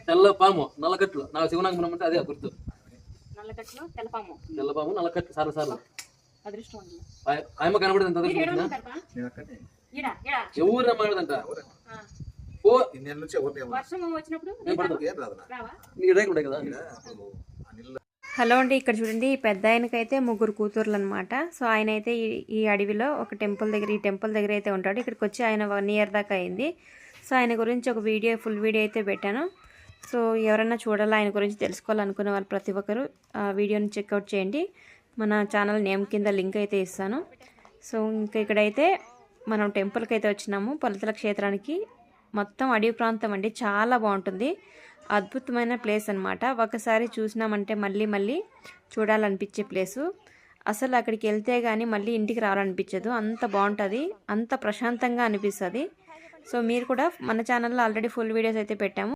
తెల్ల పాము నల్లకట్లు నాకు శివనాగమనం అంటే అదే గుర్తు. నల్లకట్లు తెల్లపాము నల్లకట్లు సార్లు సార్లు అదృష్టం ఆయమ్మ కనబడింది ఎంత ఎవరు రమ్మదంట. వర్షం వచ్చినప్పుడు కదా. హలో అండి, ఇక్కడ చూడండి ఈ పెద్ద ఆయనకైతే ముగ్గురు కూతుర్లు అనమాట. సో ఆయన అయితే ఈ అడవిలో ఒక టెంపుల్ దగ్గర ఈ టెంపుల్ దగ్గర అయితే ఉంటాడు. ఇక్కడికి వచ్చి ఆయన 1 year దాకా అయింది. సో ఆయన గురించి ఒక ఫుల్ వీడియో అయితే పెట్టాను. సో ఎవరైనా చూడాలా ఆయన గురించి తెలుసుకోవాలనుకునే వాళ్ళు ప్రతి ఒక్కరు ఆ వీడియోని చెక్అవుట్ చేయండి. మన ఛానల్ నేమ్ కింద లింక్ అయితే ఇస్తాను. సో ఇంకా ఇక్కడైతే మనం టెంపుల్కి అయితే వచ్చినాము, పొలతల క్షేత్రానికి. మొత్తం అడవి ప్రాంతం అండి, చాలా బాగుంటుంది. అద్భుతమైన ప్లేస్ అనమాట. ఒకసారి చూసినామంటే మళ్ళీ మళ్ళీ చూడాలనిపించే ప్లేసు. అసలు అక్కడికి వెళ్తే కానీ మళ్ళీ ఇంటికి రావాలనిపించదు, అంత బాగుంటుంది, అంత ప్రశాంతంగా అనిపిస్తుంది. సో మీరు కూడా మన ఛానల్లో ఆల్రెడీ ఫుల్ వీడియోస్ అయితే పెట్టాము.